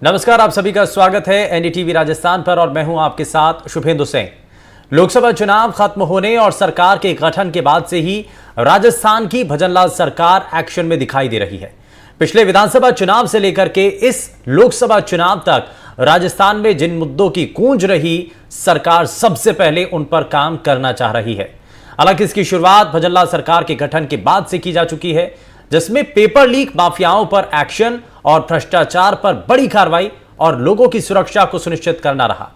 नमस्कार, आप सभी का स्वागत है एनडीटीवी राजस्थान पर और मैं हूं आपके साथ शुभेंदु सिंह। लोकसभा चुनाव खत्म होने और सरकार के गठन के बाद से ही राजस्थान की भजनलाल सरकार एक्शन में दिखाई दे रही है। पिछले विधानसभा चुनाव से लेकर के इस लोकसभा चुनाव तक राजस्थान में जिन मुद्दों की गूंज रही, सरकार सबसे पहले उन पर काम करना चाह रही है। हालांकि इसकी शुरुआत भजनलाल सरकार के गठन के बाद से की जा चुकी है, जिसमें पेपर लीक माफियाओं पर एक्शन और भ्रष्टाचार पर बड़ी कार्रवाई और लोगों की सुरक्षा को सुनिश्चित करना रहा।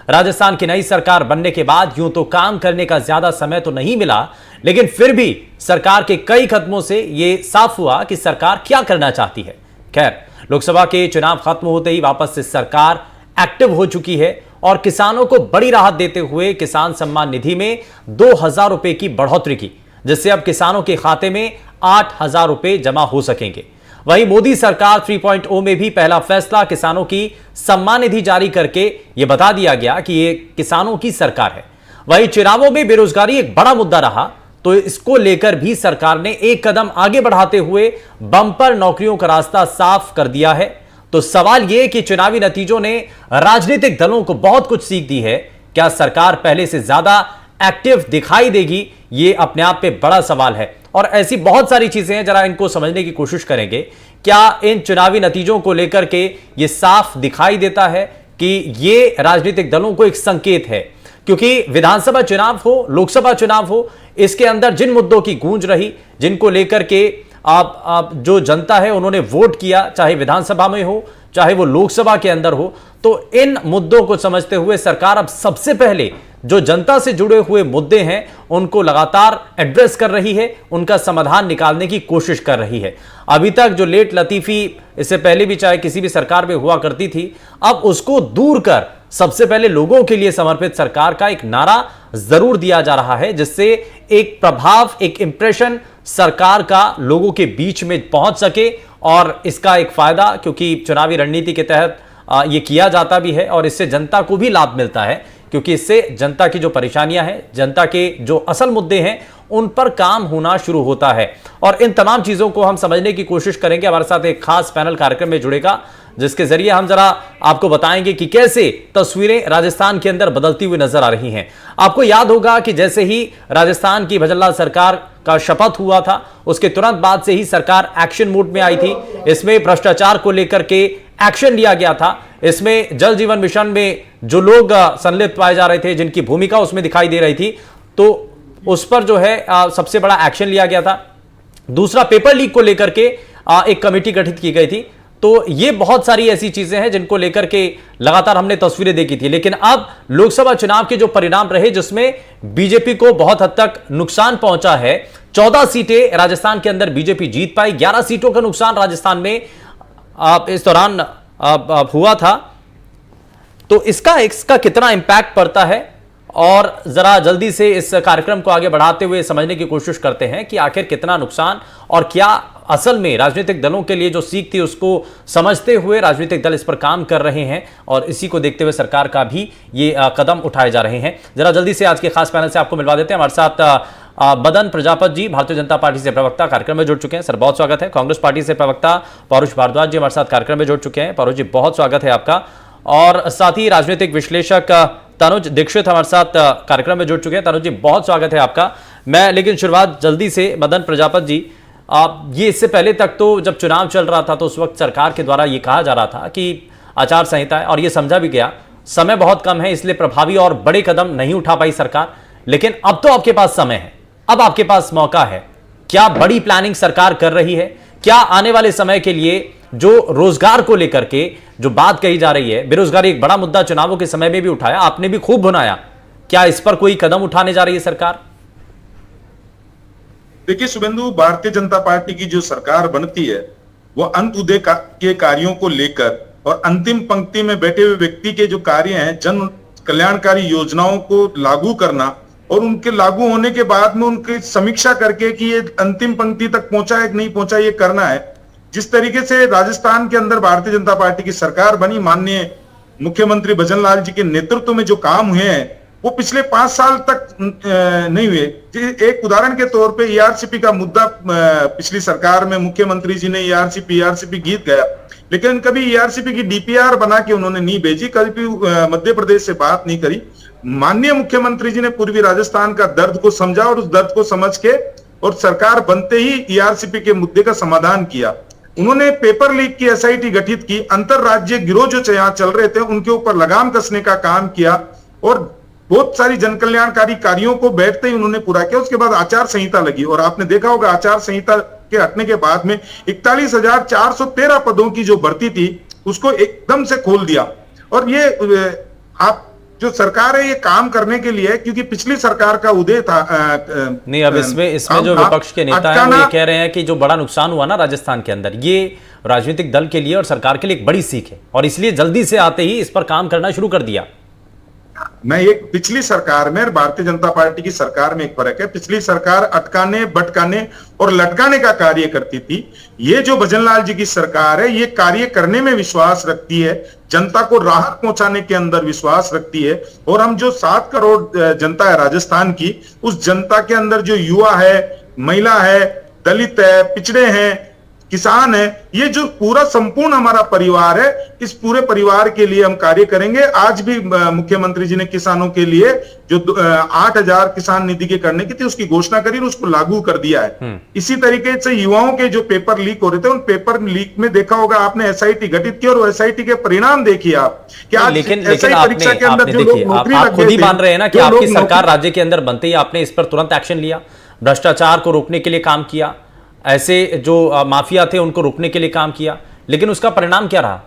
राजस्थान की नई सरकार बनने के बाद यूं तो काम करने का ज्यादा समय तो नहीं मिला, लेकिन फिर भी सरकार के कई कदमों से यह साफ हुआ कि सरकार क्या करना चाहती है। खैर, लोकसभा के चुनाव खत्म होते ही वापस से सरकार एक्टिव हो चुकी है और किसानों को बड़ी राहत देते हुए किसान सम्मान निधि में 2,000 रुपए की बढ़ोतरी की, जिससे अब किसानों के खाते में 8,000 रुपए जमा हो सकेंगे। वहीं मोदी सरकार 3.0 में भी पहला फैसला किसानों की सम्मान निधि जारी करके यह बता दिया गया कि यह किसानों की सरकार है। वहीं चुनावों में बेरोजगारी एक बड़ा मुद्दा रहा, तो इसको लेकर भी सरकार ने एक कदम आगे बढ़ाते हुए बम्पर नौकरियों का रास्ता साफ कर दिया है। तो सवाल यह कि चुनावी नतीजों ने राजनीतिक दलों को बहुत कुछ सीख दी है। क्या सरकार पहले से ज्यादा एक्टिव दिखाई देगी? यह अपने आप में बड़ा सवाल है और ऐसी बहुत सारी चीजें हैं, जरा इनको समझने की कोशिश करेंगे। क्या इन चुनावी नतीजों को लेकर के यह साफ दिखाई देता है कि यह राजनीतिक दलों को एक संकेत है? क्योंकि विधानसभा चुनाव हो, लोकसभा चुनाव हो, इसके अंदर जिन मुद्दों की गूंज रही, जिनको लेकर के आप जो जनता है उन्होंने वोट किया, चाहे विधानसभा में हो चाहे वो लोकसभा के अंदर हो, तो इन मुद्दों को समझते हुए सरकार अब सबसे पहले जो जनता से जुड़े हुए मुद्दे हैं उनको लगातार एड्रेस कर रही है, उनका समाधान निकालने की कोशिश कर रही है। अभी तक जो लेट लतीफी इससे पहले भी चाहे किसी भी सरकार में हुआ करती थी, अब उसको दूर कर सबसे पहले लोगों के लिए समर्पित सरकार का एक नारा जरूर दिया जा रहा है, जिससे एक प्रभाव, एक इंप्रेशन सरकार का लोगों के बीच में पहुंच सके। और इसका एक फायदा, क्योंकि चुनावी रणनीति के तहत यह किया जाता भी है और इससे जनता को भी लाभ मिलता है, क्योंकि इससे जनता की जो परेशानियां हैं, जनता के जो असल मुद्दे हैं, उन पर काम होना शुरू होता है। और इन तमाम चीजों को हम समझने की कोशिश करेंगे। हमारे साथ एक खास पैनल कार्यक्रम में जुड़ेगा, जिसके जरिए हम जरा आपको बताएंगे कि कैसे तस्वीरें राजस्थान के अंदर बदलती हुई नजर आ रही हैं। आपको याद होगा कि जैसे ही राजस्थान की भजनलाल सरकार का शपथ हुआ था, उसके तुरंत बाद से ही सरकार एक्शन मोड में आई थी। इसमें भ्रष्टाचार को लेकर के एक्शन लिया गया था। इसमें जल जीवन मिशन में जो लोग संलिप्त पाए जा रहे थे, जिनकी भूमिका उसमें दिखाई दे रही थी, तो उस पर जो है सबसे बड़ा एक्शन लिया गया था। दूसरा, पेपर लीक को लेकर के एक कमेटी गठित की गई थी। तो ये बहुत सारी ऐसी चीजें हैं जिनको लेकर के लगातार हमने तस्वीरें देखी थी। लेकिन अब लोकसभा चुनाव के जो परिणाम रहे, जिसमें बीजेपी को बहुत हद तक नुकसान पहुंचा है। 14 सीटें राजस्थान के अंदर बीजेपी जीत पाई, 11 सीटों का नुकसान राजस्थान में इस दौरान हुआ था। तो इसका कितना इंपैक्ट पड़ता है, और जरा जल्दी से इस कार्यक्रम को आगे बढ़ाते हुए समझने की कोशिश करते हैं कि आखिर कितना नुकसान और क्या असल में राजनीतिक दलों के लिए जो सीख थी उसको समझते हुए राजनीतिक दल इस पर काम कर रहे हैं, और इसी को देखते हुए सरकार का भी ये कदम उठाए जा रहे हैं। जरा जल्दी से आज के खास पैनल से आपको मिलवा देते हैं। हमारे साथ मदन प्रजापत जी, भारतीय जनता पार्टी से प्रवक्ता, कार्यक्रम में जुड़ चुके हैं। सर, बहुत स्वागत है। कांग्रेस पार्टी से प्रवक्ता पौरुष भारद्वाज जी हमारे साथ कार्यक्रम में जुड़ चुके हैं। पौरुष जी, बहुत स्वागत है आपका। और साथ ही राजनीतिक विश्लेषक तनुज दीक्षित हमारे साथ कार्यक्रम में जुड़ चुके हैं। तनुज जी, बहुत स्वागत है आपका। मैं लेकिन शुरुआत जल्दी से मदन प्रजापत जी, ये इससे पहले तक तो जब चुनाव चल रहा था तो उस वक्त सरकार के द्वारा ये कहा जा रहा था कि आचार संहिता है, और ये समझा भी गया समय बहुत कम है, इसलिए प्रभावी और बड़े कदम नहीं उठा पाई सरकार। लेकिन अब तो आपके पास समय है, अब आपके पास मौका है। क्या बड़ी प्लानिंग सरकार कर रही है? क्या आने वाले समय के लिए जो रोजगार को लेकर के जो बात कही जा रही है, बेरोजगारी एक बड़ा मुद्दा चुनावों के समय में भी उठाया, आपने भी खूब भुनाया, क्या इस पर कोई कदम उठाने जा रही है सरकार? देखिए शुभेंदु, भारतीय जनता पार्टी की जो सरकार बनती है वो अंत्योदय के कार्यों को लेकर और अंतिम पंक्ति में बैठे हुए व्यक्ति के जो कार्य हैं, जन कल्याणकारी योजनाओं को लागू करना और उनके लागू होने के बाद में उनकी समीक्षा करके कि ये अंतिम पंक्ति तक पहुंचा है कि नहीं पहुंचा, ये करना है। जिस तरीके से राजस्थान के अंदर भारतीय जनता पार्टी की सरकार बनी, माननीय मुख्यमंत्री भजनलाल जी के नेतृत्व में जो काम हुए हैं, वो पिछले 5 साल तक नहीं हुए। एक उदाहरण के तौर पे ईआरसीपी का मुद्दा पिछली सरकार में मुख्यमंत्री जी ने ईआरसीपी गीत गाया, लेकिन कभी ईआरसीपी की डीपीआर बना के उन्होंने नहीं भेजी, कभी मध्य प्रदेश से बात नहीं करी। माननीय मुख्यमंत्री जी ने पूर्वी राजस्थान का दर्द को समझा और उस दर्द को समझ के और सरकार बनते ही ईआरसीपी के मुद्दे का समाधान किया। उन्होंने पेपर लीक की एसआईटी गठित की, अंतरराज्यीय गिरोह जो यहाँ चल रहे थे उनके ऊपर लगाम कसने का काम किया और बहुत सारी जनकल्याणकारी कार्यों को बैठते ही उन्होंने पूरा किया। उसके बाद आचार संहिता लगी और आपने देखा होगा आचार संहिता के हटने के बाद में 41,413 पदों की जो भर्ती थी उसको एकदम से खोल दिया। और ये आप जो सरकार है ये काम करने के लिए, क्योंकि पिछली सरकार का उदय था नहीं, अब इसमें जो विपक्ष के नेता हैं वो ये कह रहे हैं कि जो बड़ा नुकसान हुआ ना राजस्थान के अंदर, ये राजनीतिक दल के लिए और सरकार के लिए एक बड़ी सीख है और इसलिए जल्दी से आते ही इस पर काम करना शुरू कर दिया। मैं एक पिछली सरकार में और भारतीय जनता पार्टी की सरकार में एक फर्क है। पिछली सरकार अटकाने, भटकाने और लटकाने का कार्य करती थी। ये जो भजनलाल जी की सरकार है ये कार्य करने में विश्वास रखती है, जनता को राहत पहुंचाने के अंदर विश्वास रखती है। और हम जो 7 करोड़ जनता है राजस्थान की, उस जनता के अंदर जो युवा है, महिला है, दलित है, पिछड़े हैं, किसान है, ये जो पूरा संपूर्ण हमारा परिवार है, इस पूरे परिवार के लिए हम कार्य करेंगे। आज भी मुख्यमंत्री जी ने किसानों के लिए जो 8,000 किसान निधि के करने की थी उसकी घोषणा करी और उसको लागू कर दिया है। इसी तरीके से युवाओं के जो पेपर लीक हो रहे थे उन पेपर लीक में देखा होगा आपने एसआईटी गठित की और एसआईटी के परिणाम देखिए आप कि आज लेकिन परीक्षा के अंदर जो लोग नौकरी आप खुद ही मान रहे हैं ना कि आपकी सरकार राज्य के अंदर बनते ही आपने इस पर तुरंत एक्शन लिया, भ्रष्टाचार को रोकने के लिए काम किया, ऐसे जो माफिया थे उनको रोकने के लिए काम किया, लेकिन उसका परिणाम क्या रहा?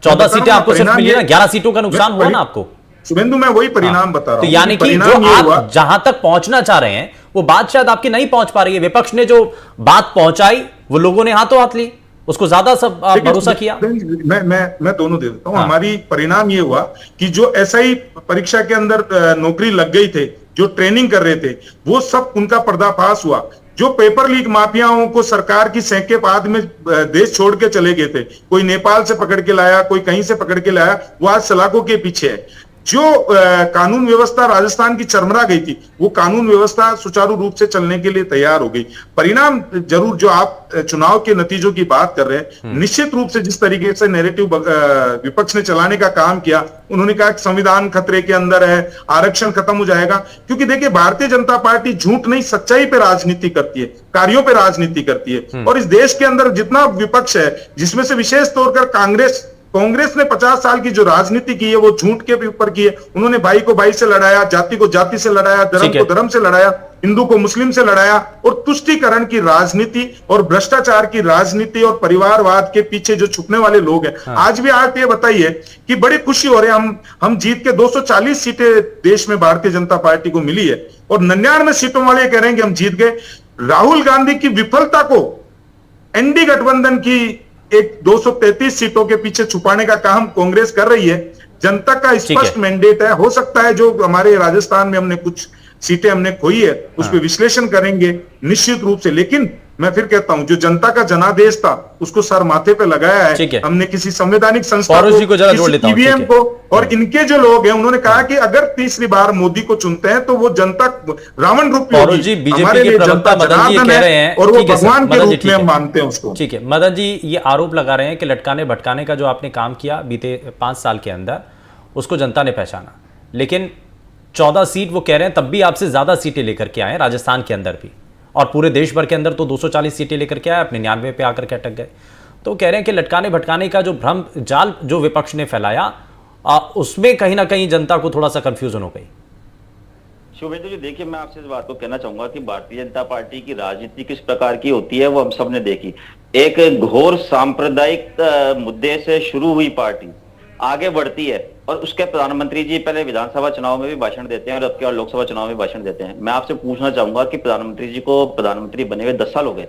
14 सीटें आपको सिर्फ मिली ना, 11 सीटों का नुकसान हुआ ना आपको। शुभेंदु मैं वही परिणाम बता रहा हूं। तो यानी कि जो आप जहां तक पहुंचना चाह रहे हैं वो बात शायद आपकी नहीं पहुंच पा रही है। विपक्ष ने जो बात पहुंचाई वो लोगों ने हाथों हाथ ली, उसको ज्यादा सब भरोसा किया। मैं दोनों दे देता हूं। हमारी परिणाम ये हुआ कि जो एसआई परीक्षा के अंदर नौकरी लग गई थे, जो ट्रेनिंग कर रहे थे, वो सब उनका पर्दाफाश हुआ। जो पेपर लीक माफियाओं को सरकार की सैंके बाद में देश छोड़ के चले गए थे, कोई नेपाल से पकड़ के लाया, कोई कहीं से पकड़ के लाया, वो आज सलाखों के पीछे है। जो कानून व्यवस्था राजस्थान की चरमरा गई थी वो कानून व्यवस्था सुचारू रूप से चलने के लिए तैयार हो गई। परिणाम जरूर जो आप चुनाव के नतीजों की बात कर रहे हैं, निश्चित रूप से जिस तरीके से नैरेटिव विपक्ष ने चलाने का काम किया, उन्होंने कहा कि संविधान खतरे के अंदर है, आरक्षण खत्म हो जाएगा। क्योंकि देखिए भारतीय जनता पार्टी झूठ नहीं सच्चाई पे राजनीति करती है, कार्यों पे राजनीति करती है। और इस देश के अंदर जितना विपक्ष है, जिसमें से विशेष तौर पर कांग्रेस ने 50 साल की जो राजनीति की है वो झूठ के ऊपर की है। उन्होंने भाई को भाई से लड़ाया, जाति को जाति से लड़ाया, धर्म को धर्म से लड़ाया, हिंदू को मुस्लिम से लड़ाया और तुष्टीकरण की राजनीति और भ्रष्टाचार की राजनीति और परिवारवाद के पीछे जो छुपने वाले लोग हैं। आज भी आप ये बताइए कि बड़ी खुशी हो रही है, हम जीत के 240 सीटें देश में भारतीय जनता पार्टी को मिली है और 99 सीटों वाले कह रहे हैं कि हम जीत गए। राहुल गांधी की विफलता को एनडी गठबंधन की एक 233 सीटों के पीछे छुपाने का काम कांग्रेस कर रही है। जनता का स्पष्ट मैंडेट है। हो सकता है जो हमारे राजस्थान में हमने कुछ सीटें हमने खोई है उस पर विश्लेषण करेंगे निश्चित रूप से, लेकिन मैं फिर कहता हूं जो जनता का जनादेश था उसको सर माथे पे लगाया है। हमने किसी संवैधानिक संस्था को, ईवीएम को, और इनके जो लोग हैं उन्होंने कहा कि अगर तीसरी बार मोदी को चुनते हैं तो वो जनता रावण रूप में होगी। हमारे लिए जनता जनार्दन है और वो भगवान के रूप में हम मानते हैं उसको। ठीक है, मदन जी ये आरोप लगा रहे हैं कि लटकाने भटकाने का जो आपने काम किया बीते 5 साल के अंदर उसको जनता ने पहचाना, लेकिन 14 सीट वो कह रहे हैं तब भी आपसे ज्यादा सीटें लेकर के आए राजस्थान के अंदर भी, और पूरे देश भर के अंदर तो 240 सीटें लेकर के आए, अपने 99 पे आकर के अटक गए। तो कह रहे हैं कि लटकाने भटकाने का जो भ्रम जाल जो विपक्ष ने फैलाया उसमें कहीं ना कहीं जनता को थोड़ा सा कंफ्यूजन हो गई। शुभेंदु जी देखिए, मैं आपसे इस बात को कहना चाहूंगा कि भारतीय जनता पार्टी की राजनीति किस प्रकार की होती है वो हम सब ने देखी। एक घोर सांप्रदायिक मुद्दे से शुरू हुई पार्टी आगे बढ़ती है और उसके प्रधानमंत्री जी पहले विधानसभा चुनाव में भी भाषण देते हैं और अब के और लोकसभा चुनाव में भाषण देते हैं। मैं आपसे पूछना चाहूंगा कि प्रधानमंत्री जी को प्रधानमंत्री बने हुए 10 साल हो गए।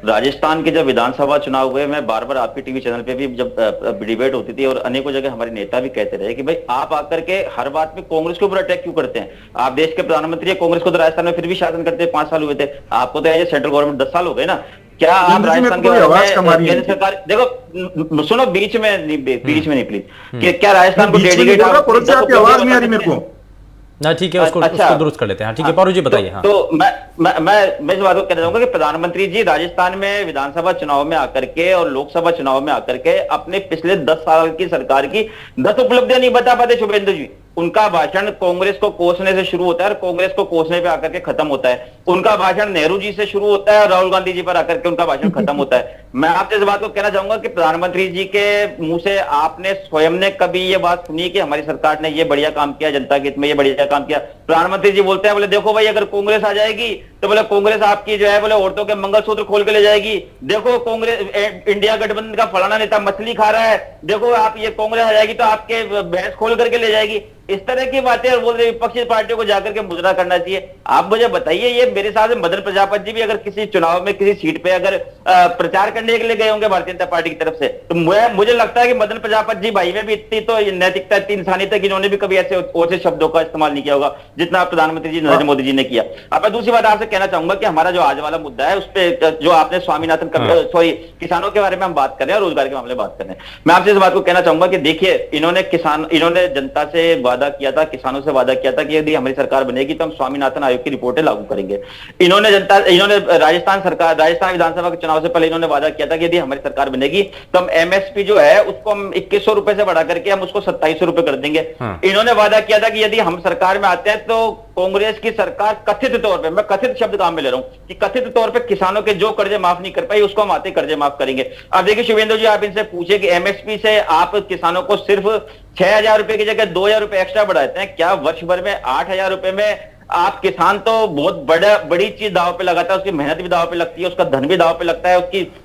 राजस्थान के जब विधानसभा चुनाव हुए, मैं बार बार आपके टीवी चैनल पे भी जब डिबेट होती थी और अनेकों जगह हमारे नेता भी कहते रहे कि भाई आप आकर के हर बात में कांग्रेस के ऊपर अटैक क्यों करते हैं? आप देश के प्रधानमंत्री है, कांग्रेस को तो राजस्थान में फिर भी शासन करते 5 साल हुए थे, आपको तो एज सेंट्रल गवर्नमेंट 10 साल हो गए ना। क्या आप राजस्थान के केंद्र सरकार देखो सुनो बीच में नहीं प्लीज कि क्या राजस्थान को डेडिकेट आपकी आवाज नहीं आ रही मेरे को। ना ठीक है, उसको दुरुस्त कर लेते हैं। ठीक है पौरू जी बताइए। हाँ, तो मैं इस बात को कहना चाहूंगा कि प्रधानमंत्री जी राजस्थान में विधानसभा चुनाव में आकर के और लोकसभा चुनाव में आकर के अपने पिछले 10 साल की सरकार की 10 उपलब्धियां नहीं बता पाते शुभेंदु जी। उनका भाषण कांग्रेस को कोसने से शुरू होता है और कांग्रेस को कोसने पे आकर के खत्म होता है। उनका भाषण नेहरू जी से शुरू होता है और राहुल गांधी जी पर आकर के उनका भाषण खत्म होता है। मैं आपसे इस बात को कहना चाहूंगा कि प्रधानमंत्री जी के मुंह से आपने स्वयं ने कभी ये बात सुनी कि हमारी सरकार ने ये बढ़िया काम किया, जनता के हित में ये बढ़िया काम किया? प्रधानमंत्री जी बोलते हैं बोले देखो भाई अगर कांग्रेस आ जाएगी तो बोले कांग्रेस आपकी जो है बोले औरतों के मंगलसूत्र खोल के ले जाएगी। देखो कांग्रेस इंडिया गठबंधन का फलाना नेता मछली खा रहा है, देखो आप ये कांग्रेस आ जाएगी तो आपके भैंस खोल करके ले जाएगी। इस तरह की बातें और बोल रहे विपक्षी पार्टियों को जाकर के मुजरा करना चाहिए। आप मुझे बताइए, ये मेरे हिसाब से मदन प्रजापति जी भी अगर किसी चुनाव में किसी सीट पे अगर प्रचार करने के लिए गए होंगे भारतीय जनता पार्टी की तरफ से, तो मुझे लगता है कि मदन प्रजापति जी भाई में भी इतनी तो नैतिकता, इतनी इंसानियत है कि इन्होंने भी कभी ऐसे ओछे शब्दों का इस्तेमाल नहीं किया होगा जितना प्रधानमंत्री जी नरेंद्र मोदी जी ने किया। अब मैं दूसरी बात आपसे कहना चाहूंगा कि हमारा जो आज वाला मुद्दा है उस पर जो आपने स्वामीनाथन किसानों के बारे में हम बात कर रहे हैं और रोजगार के मामले में बात कर रहे हैं। मैं आपसे इस बात को कहना चाहूंगा कि देखिए इन्होंने जनता से वादा किया था, किसानों से वादा किया था कि यदि हमारी सरकार बनेगी तो हम स्वामीनाथन आयोग की रिपोर्टें लागू करेंगे। इन्होंने राजस्थान विधानसभा के चुनाव से पहले इन्होंने वादा किया था कि यदि हमारी सरकार बनेगी तो हम एमएसपी जो है उसको हम 2100 रुपए से बढ़ा करके हम उसको 2700 रुपए कर देंगे। इन्होंने वादा किया था कि यदि हम सरकार में आते हैं तो कांग्रेस की सरकार कथित तौर पे, मैं कथित शब्द काम में ले रहा हूं कि कथित तौर पे किसानों के जो कर्जे माफ नहीं कर पाई उसको हम आते कर्जे माफ करेंगे। अब देखिए शुभेंदु जी, आप इनसे पूछे कि एमएसपी से आप किसानों को सिर्फ 6000 रुपए की जगह 2000 रुपए एक्स्ट्रा बढ़ाते हैं, क्या वर्ष भर में 8000 रुपए में आप किसान तो बहुत बड़ी चीज दाव पे लगाता है, उसकी मेहनत भी दाव पे लगती है, उसका धन भी दाव पे लगता है,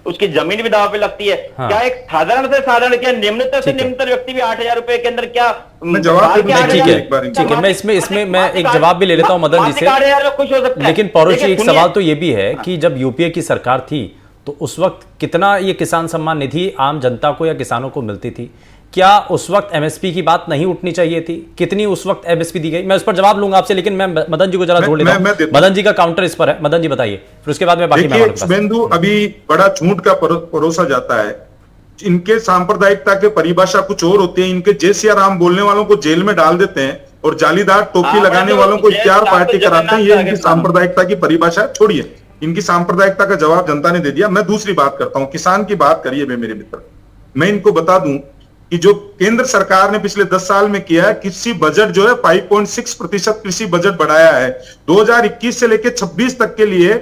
उसकी जमीन भी दाव पे लगती है। हाँ। क्या एक साधारण से साधारण, क्या निम्नतम से निम्नतम व्यक्ति भी 8000 रुपए के अंदर क्या जवाब? ठीक है, मैं मैं एक जवाब भी ले लेता हूं मदन जी से, खुश हो सकता है। लेकिन पौरू जी एक सवाल तो ये भी है कि जब यूपीए की सरकार थी तो उस वक्त कितना ये किसान सम्मान निधि आम जनता को या किसानों को मिलती थी? क्या उस वक्त एमएसपी की बात नहीं उठनी चाहिए थी? कितनी उस वक्त एमएसपी दी गई? मैं उस पर जवाब लूंगा आपसे, लेकिन मैं मदन जी को जरा जोड़ लेता हूं। मदन जी का काउंटर इस पर है, मदन जी बताइए, फिर उसके बाद मैं बाकी शुभेंदु, अभी बड़ा झूठ का परोसा जाता है। इनके सांप्रदायिकता के परिभाषा कुछ और होती है। इनके जय सिया राम बोलने वालों को जेल में डाल देते हैं और जालीदार टोपी लगाने वालों को इख्तियार पार्टी कराते हैं। ये इनकी सांप्रदायिकता की परिभाषा छोड़िए, इनकी सांप्रदायिकता का जवाब जनता ने दे दिया। मैं दूसरी बात करता हूं, किसान की बात करिए मेरे मित्र। मैं इनको बता दूं कि जो केंद्र सरकार ने पिछले 10 साल में किया है, कृषि बजट जो है 5.6% कृषि बजट बढ़ाया है। 2021 से लेकर 26 तक के लिए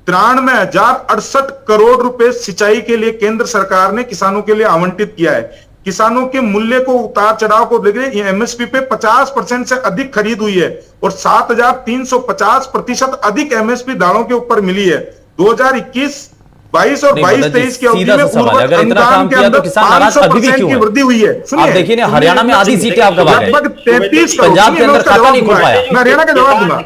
93,068 करोड़ रुपए सिंचाई के लिए केंद्र सरकार ने किसानों के लिए आवंटित किया है। किसानों के मूल्य को उतार चढ़ाव को लेकर एमएसपी पे 50% से अधिक खरीद हुई है और 7,350% अधिक एमएसपी दालों के ऊपर मिली है। 2021, 22 और 22-23 की अवधि में अगर इतना काम किया तो किसान नाराज अभी भी क्यों है? वृद्धि हुई है। आप देखिए ना, हरियाणा में आधी सीटें आप गवा गए, 33 पंजाब के अंदर खाता नहीं खुल पाया। मैं हरियाणा का जवाब दूंगा,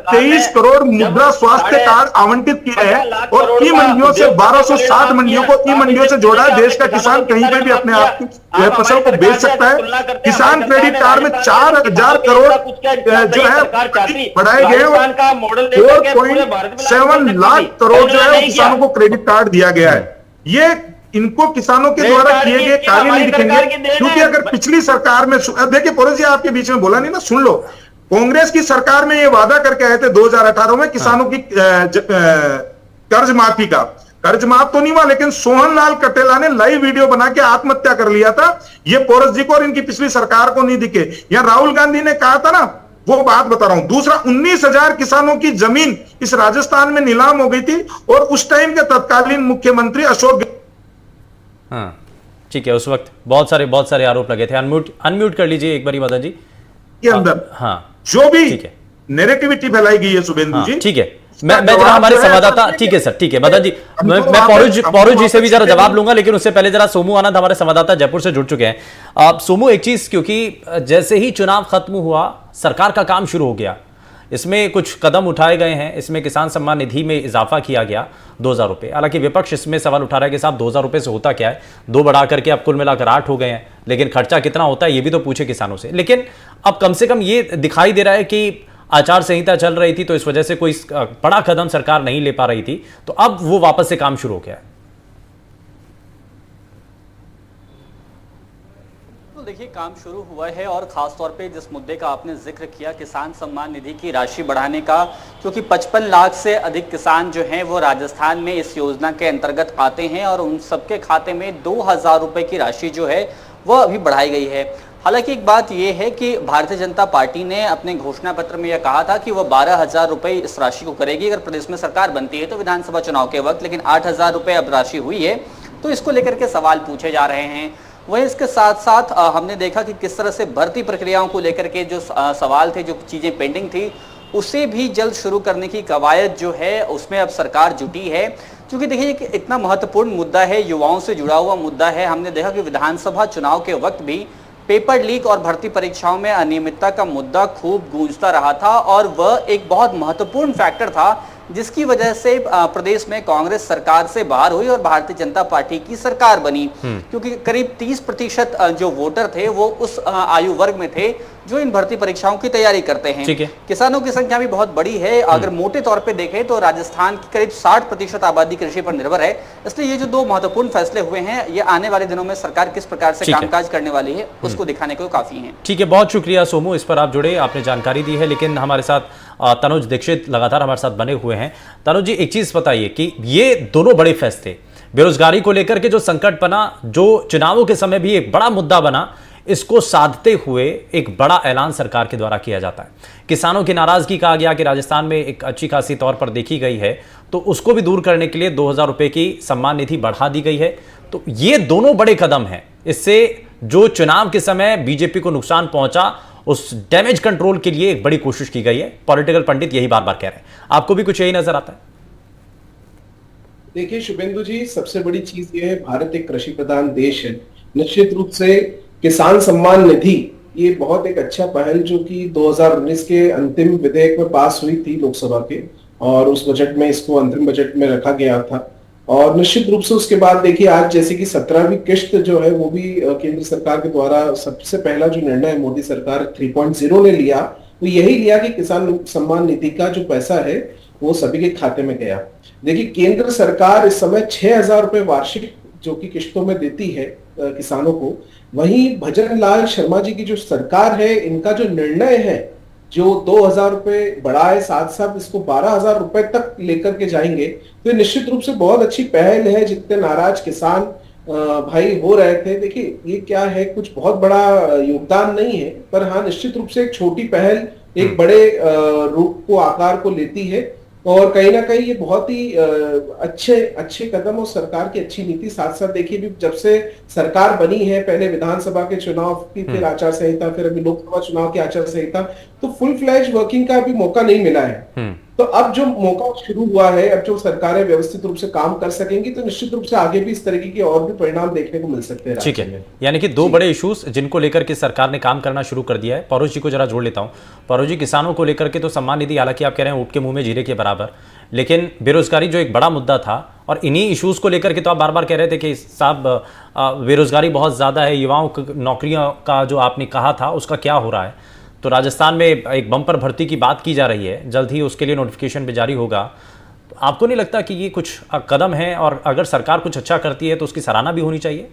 23 करोड़ मुद्रा स्वास्थ्य कार्ड आवंटित किए हैं और ई मंडियों से 1260 मंडियों को ई मंडियों से जोड़ा है। देश का किसान कहीं पे भी अपने आप की फसल को बेच सकता है। किसान क्रेडिट कार्ड में 4000 करोड़ जो है बढ़ाए गए और 4.7 लाख करोड़ जो है किसानों को क्रेडिट कार्ड दिया गया है। ये इनको किसानों के द्वारा किए गए कार्य नहीं दिखेंगे, क्योंकि अगर पिछली सरकार में, देखिए पौरू जी आपके बीच में बोला नहीं ना, सुन लो। कांग्रेस की सरकार में ये वादा करके आए थे 2018 में किसानों की कर्ज माफी का। कर्ज माफ तो नहीं हुआ, लेकिन सोहन लाल कटेला ने लाइव वीडियो बना के आत्महत्या कर लिया था। ये पोरस जी को और इनकी पिछली सरकार को नहीं दिखे। या राहुल गांधी ने कहा था ना, वो बात बता रहा हूं। दूसरा, 19,000 किसानों की जमीन इस राजस्थान में नीलाम हो गई थी और उस टाइम के तत्कालीन मुख्यमंत्री अशोक, हाँ ठीक है, उस वक्त बहुत सारे आरोप लगे थे। अनम्यूट कर लीजिए एक बारी मदन जी के अंदर। हाँ, जो भी नेरेटिविटी फैलाई गई है शुभेंदु जी, ठीक है। मैं जरा हमारे संवाददाता, ठीक है सर, ठीक है मदन जी, मैं पौरू जी से भी जरा जवाब लूंगा, लेकिन उससे पहले जरा सोमू आनंद हमारे संवाददाता जयपुर से जुड़ चुके हैं। सोमू, एक चीज, क्योंकि जैसे ही चुनाव खत्म हुआ सरकार का काम शुरू हो गया, इसमें कुछ कदम उठाए गए हैं। इसमें किसान सम्मान निधि में इजाफा किया गया 2000 रुपये। हालांकि विपक्ष इसमें सवाल उठा रहा है कि साहब 2000 रुपये से होता क्या है, 2 बढ़ा करके अब कुल मिलाकर 8 हो गए हैं, लेकिन खर्चा कितना होता है ये भी तो पूछे किसानों से। लेकिन अब कम से कम ये दिखाई दे रहा है कि आचार संहिता चल रही थी तो इस वजह से कोई बड़ा कदम सरकार नहीं ले पा रही थी, तो अब वो वापस से काम शुरू हो गया है। देखिए काम शुरू हुआ है और खास तौर पे जिस मुद्दे का आपने जिक्र किया किसान सम्मान निधि की राशि बढ़ाने का, क्योंकि 55 लाख से अधिक किसान जो हैं वो राजस्थान में इस योजना के अंतर्गत आते हैं और उन सबके खाते में 2000 रुपए की राशि जो है वह अभी बढ़ाई गई है। हालांकि एक बात यह है कि भारतीय जनता पार्टी ने अपने घोषणा पत्र में यह कहा था कि वह 12,000 रुपए इस राशि को करेगी अगर प्रदेश में सरकार बनती है तो विधानसभा चुनाव के वक्त, लेकिन 8,000 रुपए अब राशि हुई है तो इसको लेकर के सवाल पूछे जा रहे हैं। वहीं इसके साथ साथ हमने देखा कि किस तरह से भर्ती प्रक्रियाओं को लेकर के जो सवाल थे, जो चीजें पेंडिंग थी, उसे भी जल्द शुरू करने की कवायद जो है उसमें अब सरकार जुटी है। क्योंकि देखिए कि इतना महत्वपूर्ण मुद्दा है, युवाओं से जुड़ा हुआ मुद्दा है। हमने देखा कि विधानसभा चुनाव के वक्त भी पेपर लीक और भर्ती परीक्षाओं में अनियमितता का मुद्दा खूब गूंजता रहा था और वह एक बहुत महत्वपूर्ण फैक्टर था जिसकी वजह से प्रदेश में कांग्रेस सरकार से बाहर हुई और भारतीय जनता पार्टी की सरकार बनी। क्योंकि करीब 30% जो वोटर थे वो उस आयु वर्ग में थे जो इन भर्ती परीक्षाओं की तैयारी करते हैं। किसानों की संख्या भी बहुत बड़ी है। अगर मोटे तौर पे देखें तो राजस्थान की करीब 60% आबादी कृषि पर निर्भर है। इसलिए ये जो दो महत्वपूर्ण फैसले हुए हैं ये आने वाले दिनों में सरकार किस प्रकार से कामकाज करने वाली है उसको दिखाने को काफी है। ठीक है, बहुत शुक्रिया सोमू, इस पर आप जुड़े, आपने जानकारी दी है। लेकिन हमारे साथ तनुज दीक्षित लगातार हमारे साथ बने हुए हैं। तनुज जी, एक चीज बताइए कि ये दोनों बड़े फैसले बेरोजगारी को लेकर के जो संकट बना, जो चुनावों के समय भी एक बड़ा मुद्दा बना, इसको साधते हुए एक बड़ा ऐलान सरकार के द्वारा किया जाता है। किसानों की नाराजगी कहा गया कि राजस्थान में एक अच्छी खासी तौर पर देखी गई है, तो उसको भी दूर करने के लिए 2000 रुपए की सम्मान निधि बढ़ा दी गई है। तो ये दोनों बड़े कदम हैं। इससे जो चुनाव के समय बीजेपी को नुकसान पहुंचा उस डैमेज कंट्रोल के लिए एक बड़ी कोशिश की गई है। पॉलिटिकल पंडित यही बार बार कह रहे हैं। आपको भी कुछ यही नजर आता है? देखिए शुभेंदु जी, सबसे बड़ी चीज ये है, भारत एक कृषि प्रधान देश है। निश्चित रूप से किसान सम्मान निधि ये बहुत एक अच्छा पहल जो कि 2019 के अंतिम विधेयक में पास हुई थी लोकसभा के, और उस बजट में इसको अंतरिम बजट में रखा गया था। और निश्चित रूप से उसके बाद देखिए आज जैसे कि 17वीं किश्त जो है वो भी केंद्र सरकार के द्वारा सबसे पहला जो निर्णय मोदी सरकार 3.0 ने लिया वो यही लिया कि किसान सम्मान निधि का जो पैसा है वो सभी के खाते में गया। देखिए केंद्र सरकार इस समय 6,000 रुपए वार्षिक जो कि किश्तों में देती है किसानों को। वहीं भजन लाल शर्मा जी की जो सरकार है, इनका जो निर्णय है जो 2000 रुपए बढ़ाए, साथ साथ इसको 12,000 रुपए तक लेकर के जाएंगे, तो निश्चित रूप से बहुत अच्छी पहल है। जितने नाराज किसान भाई हो रहे थे, देखिए ये क्या है, कुछ बहुत बड़ा योगदान नहीं है, पर हाँ निश्चित रूप से एक छोटी पहल एक बड़े रूप को आकार को लेती है। और कहीं ना कहीं ये बहुत ही अच्छे कदम और सरकार की अच्छी नीति। साथ साथ देखिए भी जब से सरकार बनी है, पहले विधानसभा के चुनाव की फिर आचार संहिता, फिर अभी लोकसभा चुनाव की आचार संहिता, तो फुल फ्लैश वर्किंग का अभी मौका नहीं मिला है। तो अब जो मौका शुरू हुआ है, अब जो सरकारें व्यवस्थित रूप से काम कर सकेंगी तो निश्चित रूप से आगे भी इस तरीके के और भी परिणाम देखने को मिल सकते हैं। ठीक है, यानी कि दो बड़े इश्यूज जिनको लेकर के सरकार ने काम करना शुरू कर दिया है। परोज जी को जरा जोड़ लेता हूं। परोज जी, किसानों को लेकर के तो सम्मान निधि हालांकि आप कह रहे हैं ऊँट के मुंह में जीरे के बराबर, लेकिन बेरोजगारी जो एक बड़ा मुद्दा था और इन्हीं इश्यूज को लेकर के तो आप बार बार कह रहे थे कि साहब बेरोजगारी बहुत ज्यादा है, युवाओं को नौकरियों का जो आपने कहा था उसका क्या हो रहा है। तो राजस्थान में एक बम्पर भर्ती की बात की जा रही है, जल्द ही उसके लिए नोटिफिकेशन भी जारी होगा। तो आपको नहीं लगता कि ये कुछ कदम है और अगर सरकार कुछ अच्छा करती है तो उसकी सराहना भी होनी चाहिए?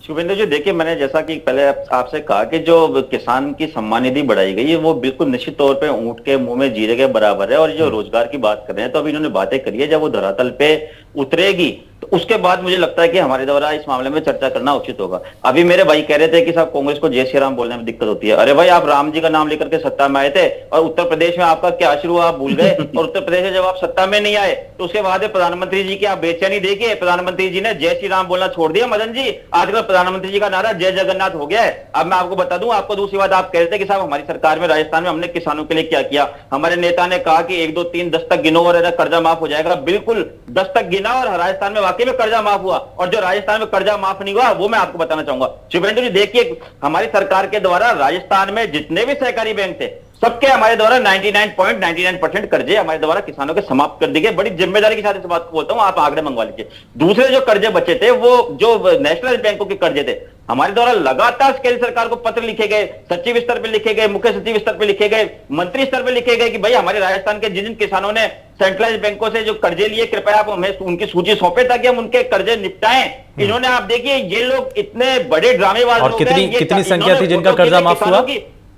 शुभेंद्र जी, देखिए मैंने जैसा कि पहले आपसे कहा कि जो किसान की सम्मान निधि बढ़ाई गई है वो बिल्कुल निश्चित तौर पे ऊंट के मुंह में जीरे के बराबर है। और जो रोजगार की बात कर रहे हैं तो अभी इन्होंने बातें करी है, जब वो धरातल पे उतरेगी तो उसके बाद मुझे लगता है कि हमारे द्वारा इस मामले में चर्चा करना उचित होगा। अभी मेरे भाई कह रहे थे कि साहब कांग्रेस को जय श्री राम बोलने में दिक्कत होती है। अरे भाई, आप राम जी का नाम लेकर के सत्ता में आए थे और उत्तर प्रदेश में आपका क्या शुरू हुआ आप भूल गए। और उत्तर प्रदेश में जब आप सत्ता में नहीं आए तो उसके बाद प्रधानमंत्री जी की आप बेचैनी देखिए, प्रधानमंत्री जी ने जय श्री राम बोलना छोड़ दिया। मदन जी, आजकल प्रधानमंत्री जी का नारा जय जगन्नाथ हो गया है। अब मैं आपको बता दूं, आपको दूसरी बात, आप कह रहे थे कि साहब हमारी सरकार में राजस्थान में हमने किसानों के लिए क्या किया। हमारे नेता ने कहा कि 1 2 3 10 तक गिनो और कर्जा माफ हो जाएगा। बिल्कुल 10 तक गिना और राजस्थान में वाकई में कर्जा माफ हुआ। और जो राजस्थान में कर्जा माफ नहीं हुआ वो मैं आपको बताना चाहूंगा। शिवेंद्र जी, देखिए हमारी सरकार के द्वारा राजस्थान में जितने भी सहकारी बैंक थे सबके हमारे द्वारा 99.99% कर्जे हमारे द्वारा किसानों के समाप्त कर दिए गए। बड़ी जिम्मेदारी के साथ इस बात को बोलता हूं, आप आंकड़े मंगवा लीजिए। दूसरे जो कर्जे बचे थे वो जो नेशनल बैंकों के कर्जे थे, हमारे द्वारा लगातार केंद्र सरकार को पत्र लिखे गए, सचिव स्तर पर लिखे गए, मुख्य सचिव स्तर पर लिखे गए, मंत्री स्तर पर लिखे गए कि भाई हमारे राजस्थान के जिन किसानों ने सेंट्रलाइज बैंकों से जो कर्जे लिए, कृपया आप हमें उनकी सूची सौंपे ताकि हम उनके कर्जे निपटाएं। इन्होंने, आप देखिए, ये लोग इतने बड़े ड्रामेबाज और कितनी संख्या थी जिनका कर्जा माफ हुआ?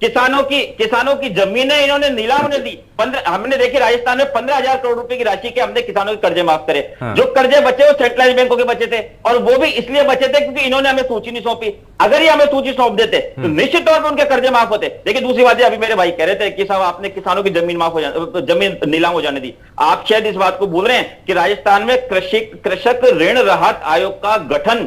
किसानों की जमीनें इन्होंने नीलाम ने दी। हमने देखी राजस्थान में 15,000 करोड़ रुपए की राशि के हमने किसानों के कर्जे माफ करे। हाँ। जो कर्जे बचे वो सेंट्रलाइज बैंकों के बचे थे, और वो भी इसलिए बचे थे क्योंकि इन्होंने हमें सूची नहीं सौंपी। अगर ये हमें सूची सौंप देते तो निश्चित तौर पर उनके कर्जे माफ होते। लेकिन दूसरी बात, अभी मेरे भाई कह रहे थे कि साहब आपने किसानों की जमीन माफ हो जाने, जमीन नीलाम हो जाने दी। आप शायद इस बात को भूल रहे हैं कि राजस्थान में कृषक ऋण राहत आयोग का गठन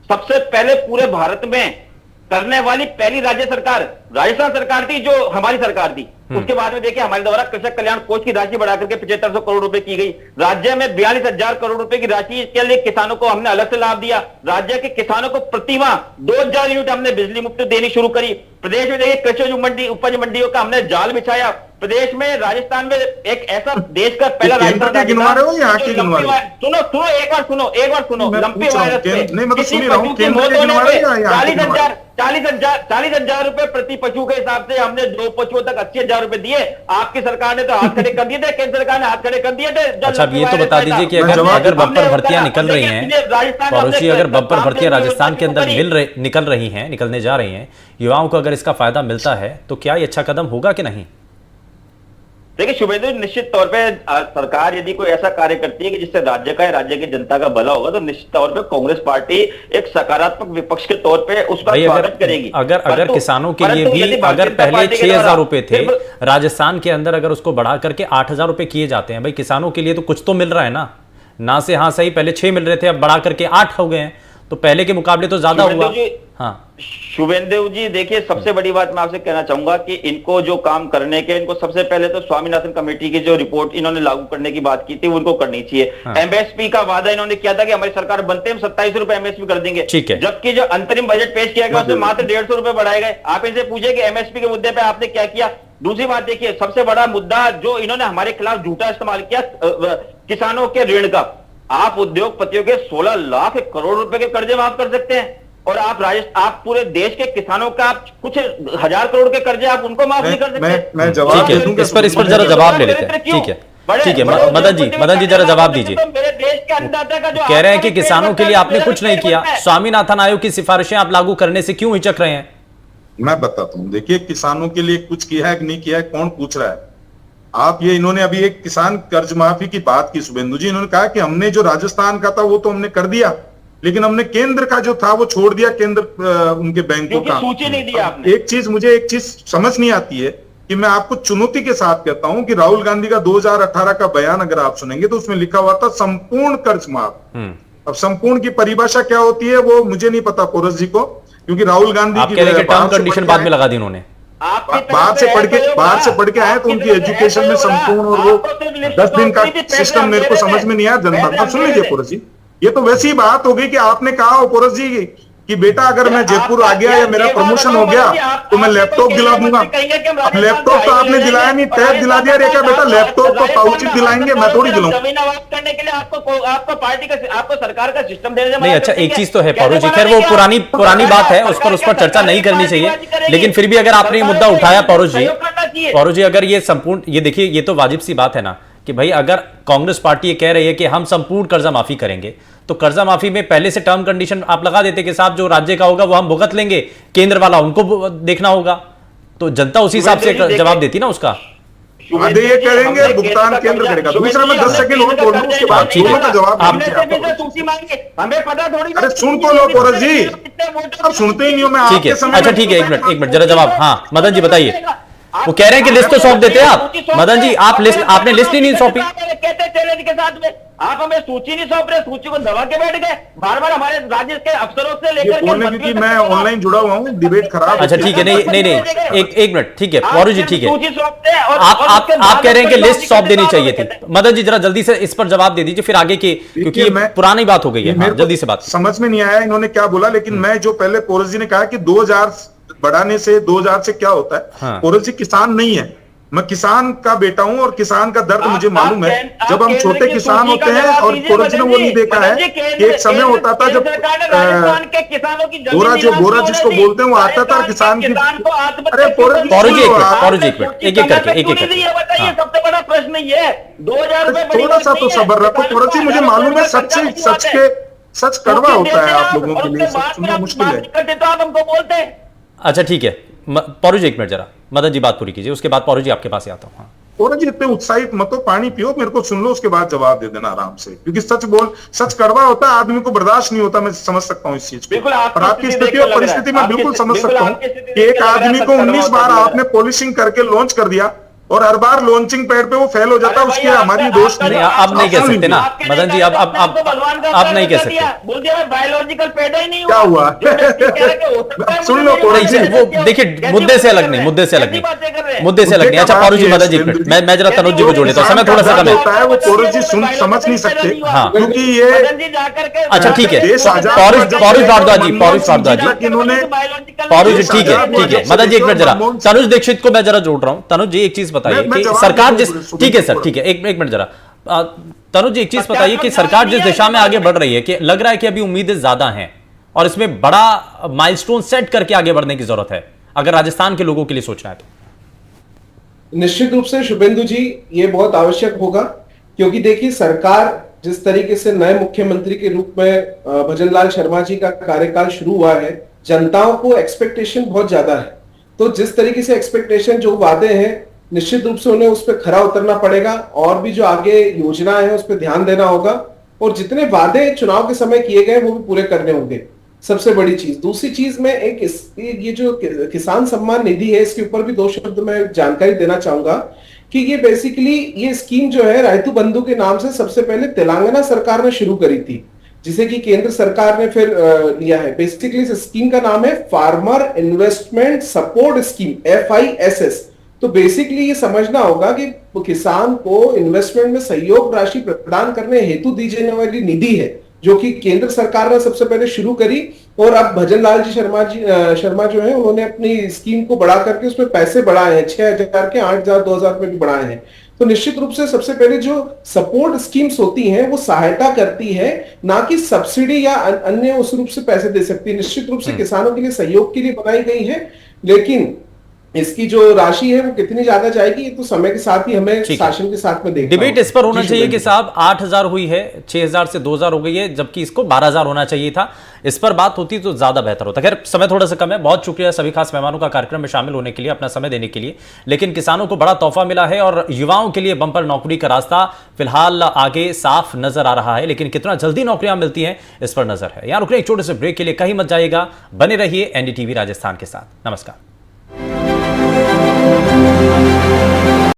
सबसे पहले पूरे भारत में करने वाली पहली राज्य सरकार राजस्थान सरकार थी, जो हमारी सरकार थी। उसके बाद में देखिए हमारे द्वारा कृषक कल्याण कोष की राशि बढ़ाकर के 7500 करोड़ रुपए की गई। राज्य में 42,000 करोड़ रुपए की राशि के लिए किसानों को हमने अलग से लाभ दिया। राज्य के किसानों को प्रतिमाह 2000 यूनिट हमने बिजली मुफ्त देनी शुरू करी। प्रदेश में देखिए कृषि उपज मंडियों का हमने जाल बिछाया। प्रदेश में, राजस्थान में एक ऐसा देश का पहला राजस्थान गिनवा रहे हो या आके गिनवा रहे हो? सुनो एक बार सुनो लंपी वायरस नहीं, मैं तो सुन ही रहा हूं, केंद्र के गिनवा रहे हो या 40,000 रुपए प्रति पशु के हिसाब से हमने 2 पशुओं तक 80,000 रुपए दिए। आपकी सरकार ने तो हाथ खड़े कर दिए थे, केंद्र सरकार ने हाथ खड़े कर दिए थे। अच्छा, अब ये तो बता दीजिए कि अगर बम्पर भर्तियां निकल रही हैं पड़ोसी, अगर बम्पर भर्तियां राजस्थान के अंदर निकलने जा रही हैं, युवाओं को अगर इसका फायदा मिलता है तो क्या ये अच्छा कदम होगा कि नहीं? देखिए शुभेंदु, निश्चित तौर पे सरकार यदि कोई ऐसा कार्य करती है कि जिससे राज्य का या राज्य की जनता का भला होगा, तो निश्चित तौर पे कांग्रेस पार्टी एक सकारात्मक विपक्ष के तौर पे उसका स्वागत करेगी। अगर किसानों के लिए भी, अगर पहले 6,000 रुपए थे राजस्थान के अंदर, अगर उसको बढ़ा करके 8,000 रुपए किए जाते हैं, भाई किसानों के लिए तो कुछ तो मिल रहा है ना से। हाँ सही, पहले 6 मिल रहे थे, अब बढ़ा करके 8 हो गए हैं, तो पहले के मुकाबले तो ज्यादा हुआ। हाँ शुभेंदु जी, देखिए सबसे बड़ी बात मैं आपसे कहना चाहूंगा कि इनको जो काम करने के, इनको सबसे पहले तो स्वामीनाथन कमेटी की जो रिपोर्ट इन्होंने लागू करने की बात की थी, उनको करनी चाहिए। हाँ। एमएसपी का वादा इन्होंने किया था कि हमारी सरकार बनते हम 27 रुपए एमएसपी कर देंगे, जबकि जो अंतरिम बजट पेश किया गया उसमें मात्र 150 रुपए बढ़ाए गए। आप इनसे पूछिए कि एमएसपी के मुद्दे पर आपने क्या किया। दूसरी बात देखिए, सबसे बड़ा मुद्दा जो इन्होंने हमारे खिलाफ झूठा इस्तेमाल किया किसानों के ऋण का। आप उद्योगपतियों के 16 लाख करोड़ रुपए के कर्जे माफ कर सकते हैं, और आप पूरे देश के किसानों का आप कुछ 1000 करोड़ के कर्जे आप उनको माफ नहीं कर सकते। मैं जवाब दे दूंगा, इस पर जरा जवाब ले लेते हैं। ठीक है मदन जी जरा जवाब दीजिए। मेरे देश के अन्नदाता का जो कह रहे हैं कि किसानों के लिए आपने कुछ नहीं किया, स्वामीनाथन आयोग की सिफारिशें आप लागू करने से क्यों हिचक रहे हैं? मैं बताता हूं, देखिए किसानों के लिए कुछ किया है कि नहीं किया है, कौन पूछ रहा है? आप ये, इन्होंने अभी एक किसान कर्ज माफी की बात की शुभेंदु जी, इन्होंने कहा कि हमने जो राजस्थान का था वो तो हमने कर दिया, लेकिन हमने केंद्र का जो था वो छोड़ दिया, केंद्र उनके बैंकों का। सूची नहीं दिया आपने। एक चीज समझ नहीं आती है कि मैं आपको चुनौती के साथ कहता हूं कि राहुल गांधी का 2018 का बयान अगर आप सुनेंगे तो उसमें लिखा हुआ था संपूर्ण कर्ज माफ। अब संपूर्ण की परिभाषा क्या होती है वो मुझे नहीं पता पोरस जी को, क्योंकि राहुल गांधी की टर्म कंडीशन बाद में लगा दी उन्होंने। बाहर से पढ़ के आए तो उनकी एजुकेशन में संपूर्ण और वो 10 दिन का सिस्टम मेरे को समझ में नहीं आया जनता। अब सुन लीजिए पोरस जी, ये तो वैसी बात हो गई कि आपने कहा हो पोरस जी कि बेटा अगर मैं जयपुर आ गया या मेरा प्रमोशन हो गया तो मैं लैपटॉप दिला दूंगा। अब लैपटॉप तो आपने दिलाया नहीं, टैब दिला दिया। रे क्या बेटा लैपटॉप तो पाउची दिलाएंगे, मैं थोड़ी दिलाऊंगा। जमीन आवाज करने के लिए आपको पार्टी का, आपको सरकार का सिस्टम देने नहीं। अच्छा एक चीज तो है पौरू जी, खैर वो पुरानी बात है, उस पर चर्चा नहीं करनी चाहिए, लेकिन फिर भी अगर आपने ये मुद्दा उठाया पौरू जी, अगर ये संपूर्ण, ये देखिए ये तो वाजिब सी बात है ना कि भाई अगर कांग्रेस पार्टी ये कह रही है कि हम संपूर्ण कर्जा माफी करेंगे, तो कर्जा माफी में पहले से टर्म कंडीशन आप लगा देते कि साहब जो राज्य का होगा वो हम भुगत लेंगे, केंद्र वाला उनको देखना होगा, तो जनता उसी हिसाब से जवाब देती ना उसका। आधे ये करेंगे, भुगतान केंद्र करेगा। दूसरा मैं 10 सेकंड और बोल लूं, उसके बाद दोनों का जवाब हमें पता थोड़ी। अरे सुन तो लो पोरस जी, अब सुनते ही नहीं हो। मैं ठीक है, अच्छा ठीक है, एक मिनट जरा जवाब। हाँ मदन जी बताइए। वो कह रहे हैं कि लिस्ट तो सौंप देते हैं आप। मदन जी आपने लिस्ट ही नहीं सौंपी। कहते चैलेंज के साथ में आप हमें सूची नहीं सौंप रहे, सूची को दबा के बैठ गए बार बार हमारे राज्य के अफसरों से लेकर क्योंकि मैं ऑनलाइन जुड़ा हुआ हूँ, डिबेट खराब। अच्छा ठीक है, नहीं एक मिनट, ठीक है पौरू जी, ठीक है। आप कह रहे हैं कि लिस्ट सौंप देनी चाहिए थी। मदन जी जरा जल्दी से इस पर जवाब दे दीजिए, फिर आगे की, क्योंकि ये पुरानी बात हो गई है। जल्दी से बात समझ में नहीं आया इन्होंने क्या बोला, लेकिन मैं जो पहले पोरस जी ने कहा कि 2000 बढ़ाने से 2000 से क्या होता है। पोरस जी किसान नहीं है, मैं किसान का बेटा हूं और किसान का दर्द मुझे मालूम है। आप जब हम केंद्र छोटे की किसान सूची होते का हैं, जवाब और दीजिए कोरज ने वो नहीं देखा है कि एक समय होता था जब राजस्थान के किसानों की जमीन गोरा नीलाम जिसको क्यों बोलते हैं वो नहीं आता था, दी? किसान की किसान को आत्महत्या अरे क्यों पौरज करनी जी, है? पौरज जी, आपने एक एक करके, सूची एक एक क्यों नहीं दी है? करके। बताइए, हाँ। सबसे बड़ा प्रश्न ये है। 2000 रुपए बड़ी थोड़ा बात सा नहीं तो है। सब्र रखो किसानों पौरज जी, को मुझे हजारों मालूम है करोड़ सच खर्चा की बात है। सच कड़वा सूची होता देते है आप आप, लोगों और के उसके लिए, सब बाद फिर सुनना आप मुश्किल बात है। नहीं करते तो आप हमको बोलते हैं। अच्छा ठीक है, पौरू जी एक मिनट जरा, मदन जी बात पूरी कीजिए, उसके बाद पौरू जी आपके पास ही आता हूँ। हाँ। पौरज जी इतने उत्साहित मत हो, पानी पियो, मेरे को सुन लो, उसके बाद जवाब दे देना आराम से, क्योंकि सच कड़वा होता है, आदमी को बर्दाश्त नहीं होता। मैं समझ सकता हूँ इस चीज को, बिल्कुल और आपकी स्थिति देख स्थिति के और लग रहा है। परिस्थिति मैं आपकी बिल्कुल स्थिति- समझ बिल्कुल सकता हूँ आपकी स्थिति कि देख एक के लग रहा है, आदमी सब को कड़वा 19 होता बार लग रहा है। आपने पॉलिशिंग करके लॉन्च कर दिया, और हर बार लॉन्चिंग पैड पे वो फेल हो जाता है, अरे उसके भैया, हमारी आपका- दोष आपका नहीं, जो- आप नहीं कह सुन सकते ना लीजिए। मदन जी, अब आप नहीं कह सकते। बोल दिया मैं बायोलॉजिकल पैदा ही नहीं क्या हुआ? जो व्यक्ति कह रहे कि हो सकता है, सुन मुझे लो, मेरी पौरज बात जी, नहीं वो समझती हो। देखिए कैसी मुद्दे से बातें अलग कर नहीं, रहे मुद्दे से हैं? अलग कैसी बातें कर रहे नहीं, हैं? मुद्दे से अलग नहीं। अच्छा मुद्दे का पौरू जी, बात मदन जी ये एक है, मिनट, मैं जरा तनुज जी को जोड़ लेता हूँ, समय थोड़ा सा कम है। होता है वो पौरज जी समझ नहीं सकते, हाँ। क्योंकि ये मदन जी जाकर के अच्छा, ठीक है। देश आजाद पौरुष हुआ जब भारद्वाज जी, मनमोहन पौरुष सिंह भारद्वाज जी, तक इन्होंने पौरू जी, देश ठीक है आजाद हुआ ठीक है, जब से मदन जी एक मिनट जरा, मनमोहन सिंह- तनुज दीक्षित को मैं जरा जोड़ रहा हूँ। तनुज जी एक चीज बताइए मैं कि जवाब सरकार दे जिस, दूं, ठीक है सर, सुबह ठीक है, एक मिनट जरा, तनुज जी एक चीज बच्चा बताइए कि आपको सरकार जवाब जिस दिया दिशा में है, आगे बढ़ रही है, कि लग रहा है कि अभी उम्मीदें ज्यादा हैं और इसमें बड़ा माइलस्टोन सेट करके आगे बढ़ने की जरूरत है, अगर राजस्थान के लोगों के लिए सोचना है तो। निश्चित रूप से शुभेंदु जी, ये बहुत आवश्यक होगा, क्योंकि देखिए सरकार जिस तरीके से नए मुख्यमंत्री के रूप में भजनलाल शर्मा जी का कार्यकाल शुरू हुआ है, जनताओं को एक्सपेक्टेशन बहुत ज्यादा है। तो जिस तरीके से एक्सपेक्टेशन, जो वादे हैं, निश्चित रूप से उन्हें उस पर खरा उतरना पड़ेगा, और भी जो आगे योजना है उस पर ध्यान देना होगा, और जितने वादे चुनाव के समय किए गए वो भी पूरे करने होंगे, सबसे बड़ी चीज। दूसरी चीज में ये जो किसान सम्मान निधि है, इसके ऊपर भी दो शब्द में जानकारी देना चाहूंगा कि ये बेसिकली ये स्कीम जो है रायतु बंधु के नाम से सबसे पहले तेलंगाना सरकार ने शुरू करी थी, जिसे कि केंद्र सरकार ने फिर लिया है। बेसिकली इस स्कीम का नाम है farmer investment support scheme, FISS। तो बेसिकली ये समझना होगा कि किसान को इन्वेस्टमेंट में सहयोग राशि प्रदान करने हेतु दी जाने वाली निधि है, जो कि केंद्र सरकार ने सबसे पहले शुरू करी, और अब भजनलाल जी शर्मा जो है, उन्होंने अपनी स्कीम को बढ़ा करके उसमें पैसे बढ़ाए हैं, 6,000 के 8,000 2,000 रुपए भी बढ़ाए हैं। तो निश्चित रूप से सबसे पहले जो सपोर्ट स्कीम्स होती हैं वो सहायता करती है, ना कि सब्सिडी या अन्य उस रूप से पैसे दे सकती है। निश्चित रूप से किसानों के लिए सहयोग के लिए बनाई गई है, लेकिन इसकी जो राशि है वो कितनी ज्यादा जाएगी, ये तो समय के साथ ही हमें शासन के साथ में देखना डिबेट इस पर होना जी, चाहिए कि साहब 8,000 हुई है, 6,000 से 2,000 हो गई है, जबकि इसको 12,000 होना चाहिए था। इस पर बात होती तो ज्यादा बेहतर होता। खैर समय थोड़ा सा कम है। बहुत शुक्रिया सभी खास मेहमानों का कार्यक्रम में शामिल होने के लिए, अपना समय देने के लिए। लेकिन किसानों को बड़ा तोहफा मिला है और युवाओं के लिए बंपर नौकरी का रास्ता फिलहाल आगे साफ नजर आ रहा है, लेकिन कितना जल्दी नौकरियां मिलती हैं इस पर नजर है। यहां रुकने एक छोटे से ब्रेक के लिए कहीं मत जाइएगा, बने रहिए NDTV राजस्थान के साथ। नमस्कार।